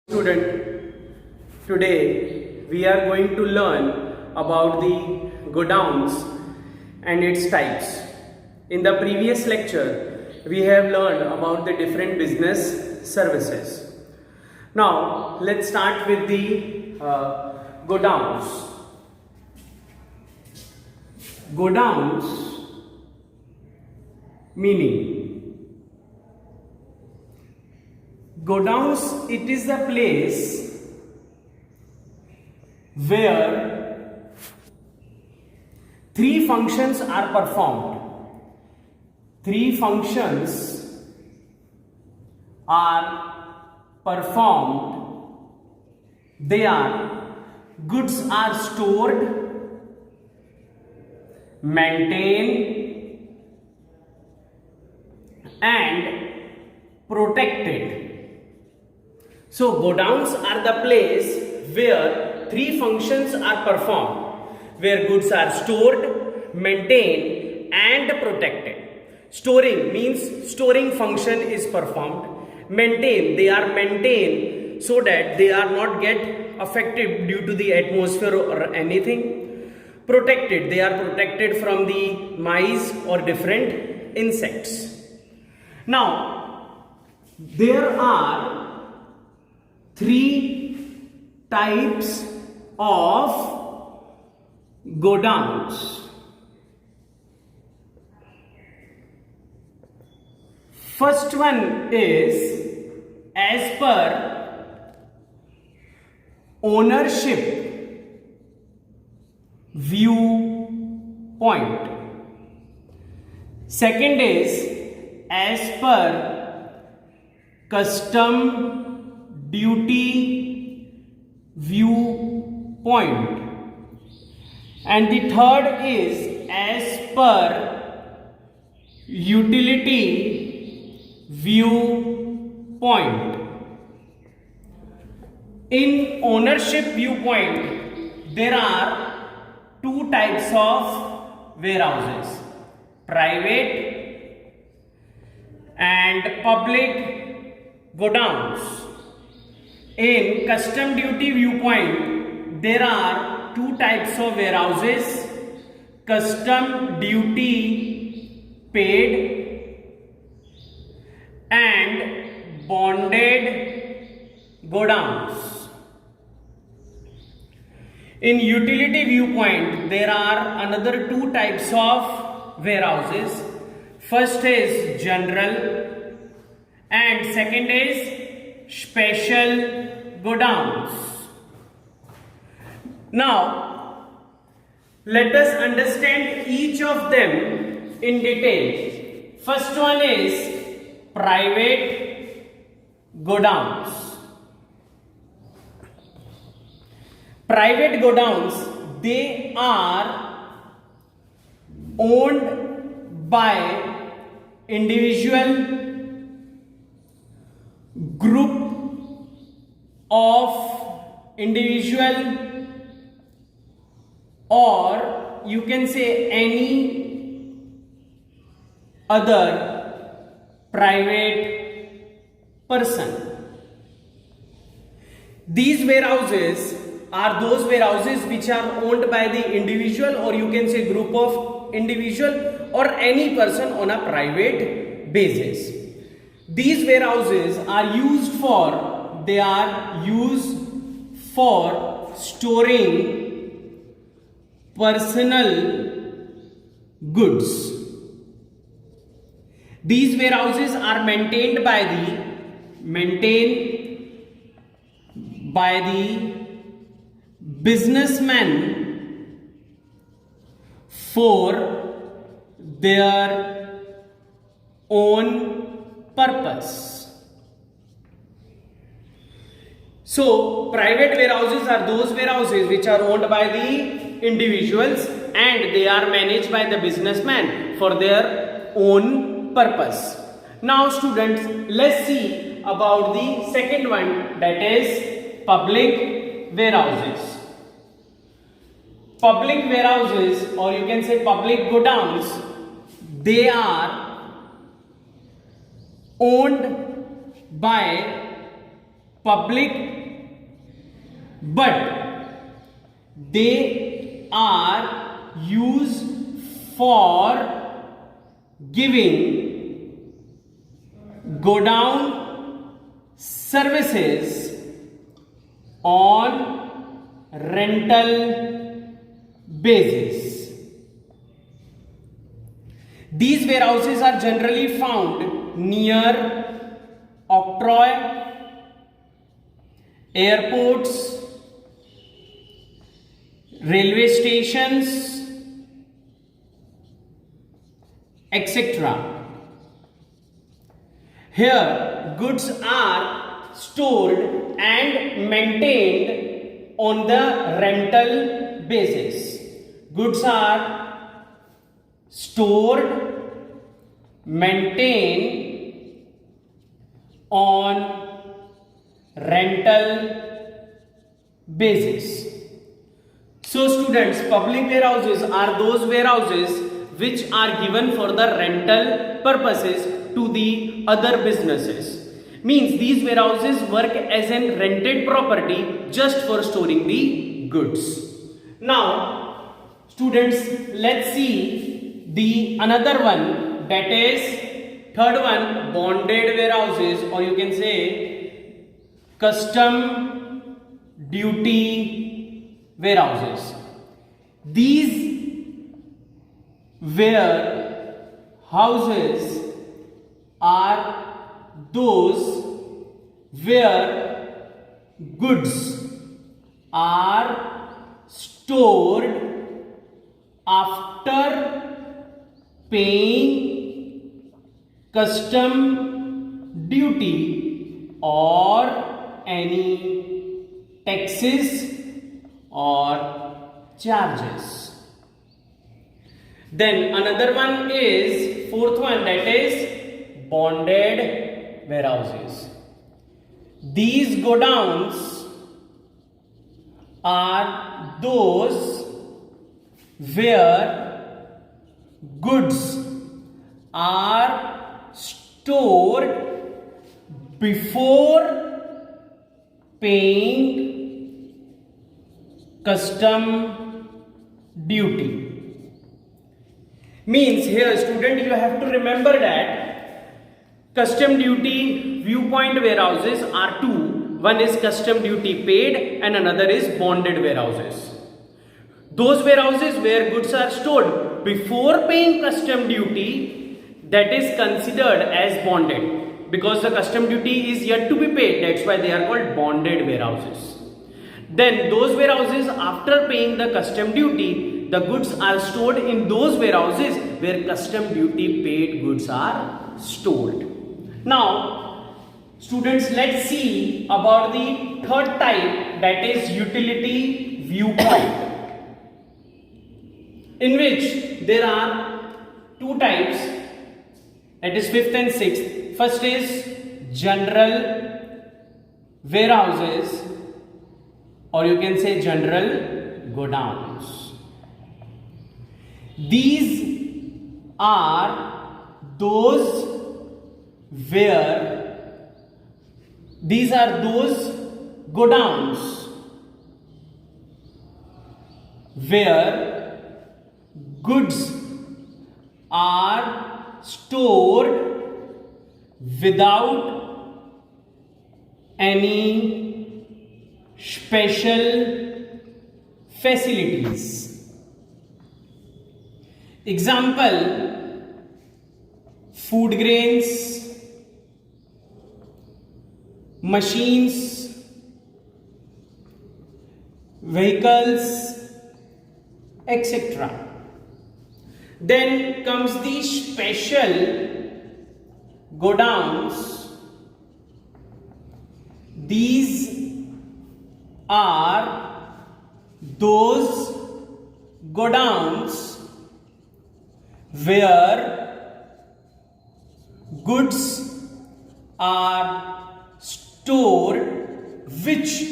Student, today we are going to learn about the godowns and its types. In the previous lecture, we have learned about the different business services. Now, let's start with the godowns. Godowns meaning. Godowns, it is a place where three functions are performed. Three functions are performed. They are: goods are stored, maintained, and protected. So godowns are the place where three functions are performed, where goods are stored, maintained, and protected. Storing means storing function is performed. Maintain, they are maintained so that they are not get affected due to the atmosphere or anything. Protected, they are protected from the mice or different insects. Now, there are three types of godowns. First one is as per ownership viewpoint. Second is as per custom duty viewpoint, and the third is as per utility viewpoint. In ownership viewpoint, there are two types of warehouses: private and public godowns. In custom duty viewpoint, there are two types of warehouses: custom duty paid and bonded godowns. In utility viewpoint, there are another two types of warehouses. First is general and second is special godowns. Now, let us understand each of them in detail. First one is private godowns. Private godowns, they are owned by individual, group of individual, or you can say any other private person. These warehouses are those warehouses which are owned by the individual, or you can say group of individual or any person on a private basis. These warehouses are used for storing personal goods. These warehouses are maintained by the businessmen for their own purpose. So, private warehouses are those warehouses which are owned by the individuals and they are managed by the businessmen for their own purpose. Now, students, let's see about the second one, that is public warehouses. Public warehouses, or you can say public godowns, they are owned by public but they are used for giving godown services on rental basis. These warehouses are generally found near octroi, airports, railway stations, etc. Here, goods are stored and maintained on the rental basis. Goods are stored, maintained on rental basis. So students, public warehouses are those warehouses which are given for the rental purposes to the other businesses. Means these warehouses work as an rented property just for storing the goods. Now students, let's see the another one, that is third one, bonded warehouses, or you can say custom duty warehouses. These warehouses are those where goods are stored after paying custom duty or any taxes or charges. Then another one is fourth one, that is bonded warehouses. These godowns are those where goods are stored before paying custom duty. Means here student, you have to remember that custom duty viewpoint warehouses are two. One is custom duty paid and another is bonded warehouses. Those warehouses where goods are stored before paying custom duty, that is considered as bonded, because the custom duty is yet to be paid. That's why they are called bonded warehouses. Then those warehouses, after paying the custom duty, the goods are stored in those warehouses where custom duty paid goods are stored. Now students, let's see about the third type, that is utility viewpoint, in which there are two types, that is fifth and sixth. First is general warehouses, or you can say general godowns. These are those godowns where goods are stored without any special facilities. Example, food grains, machines, vehicles, etc. Then comes the special godowns. These are those godowns where goods are stored, which,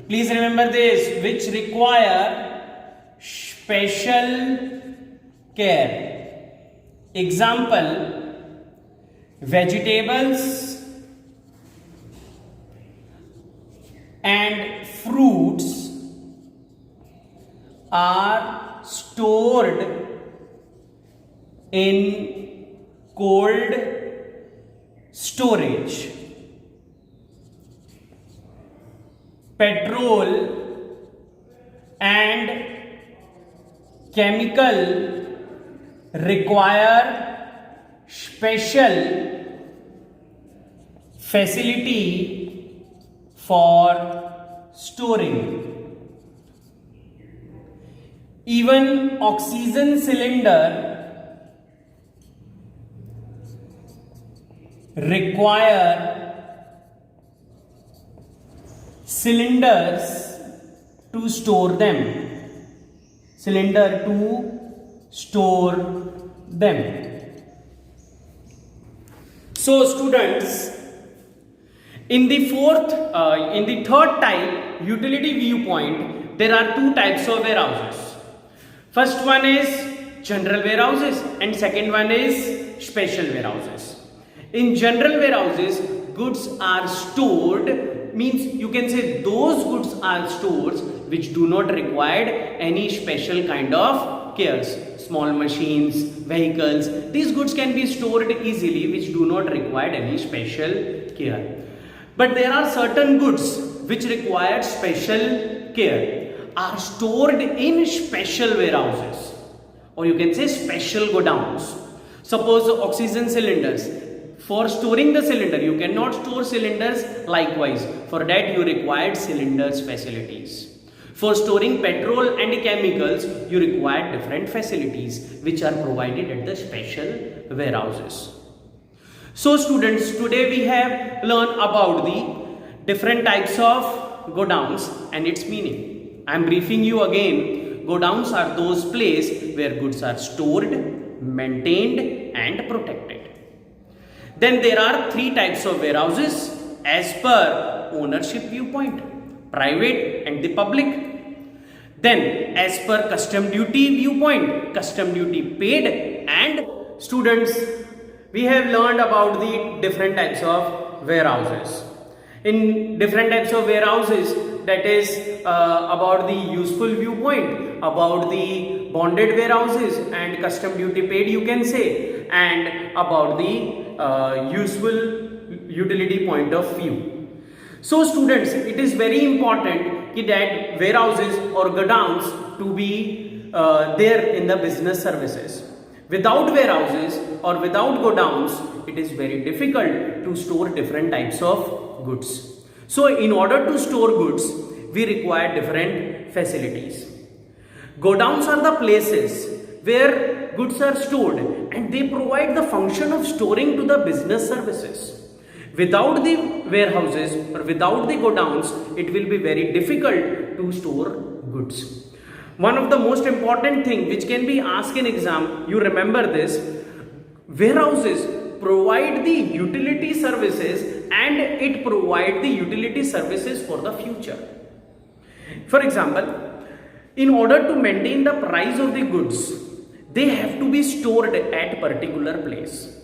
please remember this, which require special care. Example, vegetables, and fruits are stored in cold storage. Petrol and chemical require special facility for storing. Even oxygen cylinder require cylinders to store them. Cylinder to store them. So students, in the third type, utility viewpoint, there are two types of warehouses. First one is general warehouses and second one is special warehouses. In general warehouses, goods are stored, means you can say those goods are stores which do not require any special kind of cares. Small machines, vehicles, these goods can be stored easily which do not require any special care. But there are certain goods which require special care, are stored in special warehouses, or you can say special godowns. Suppose oxygen cylinders. For storing the cylinder, you cannot store cylinders likewise. For that you required cylinders facilities. For storing petrol and chemicals, you require different facilities which are provided at the special warehouses. So students, today we have learned about the different types of godowns and its meaning. I am briefing you again. Godowns are those places where goods are stored, maintained and protected. Then there are three types of warehouses as per ownership viewpoint, private and the public. Then as per custom duty viewpoint, custom duty paid. And students, we have learned about the different types of warehouses. In different types of warehouses, that is about the useful viewpoint, about the bonded warehouses and custom duty paid you can say, and about the useful utility point of view. So students, it is very important that warehouses or godowns to be there in the business services. Without warehouses or without godowns, it is very difficult to store different types of goods. So in order to store goods, we require different facilities. Godowns are the places where goods are stored and they provide the function of storing to the business services. Without the warehouses or without the godowns, it will be very difficult to store goods. One of the most important thing which can be asked in exam, you remember this, warehouses provide the utility services and it provide the utility services for the future. For example, in order to maintain the price of the goods, they have to be stored at particular place.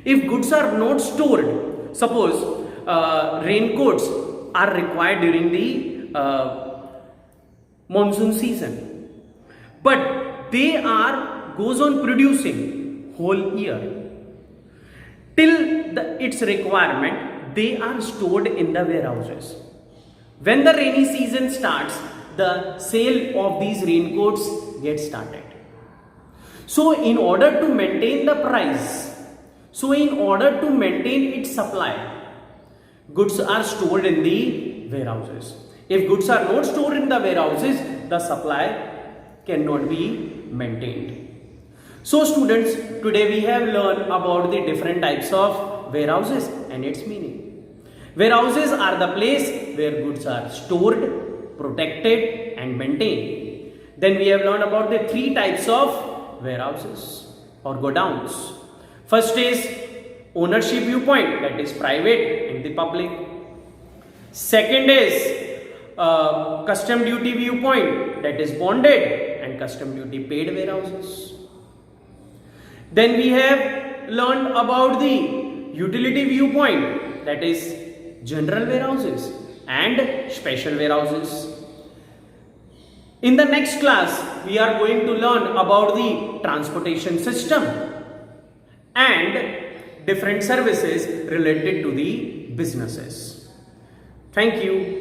If goods are not stored, suppose raincoats are required during the monsoon season, but they goes on producing whole year. Till its requirement, they are stored in the warehouses. When the rainy season starts, the sale of these raincoats gets started. So in order to maintain the price, so in order to maintain its supply, goods are stored in the warehouses. If goods are not stored in the warehouses, the supply cannot be maintained. So students, today we have learned about the different types of warehouses and its meaning. Warehouses are the place where goods are stored, protected and maintained. Then we have learned about the three types of warehouses or godowns. First is ownership viewpoint, that is private and the public. Second is custom duty viewpoint, that is bonded and custom duty paid warehouses. Then we have learned about the utility viewpoint, that is general warehouses. and special warehouses. In the next class, we are going to learn about the transportation system and different services related to the businesses. Thank you.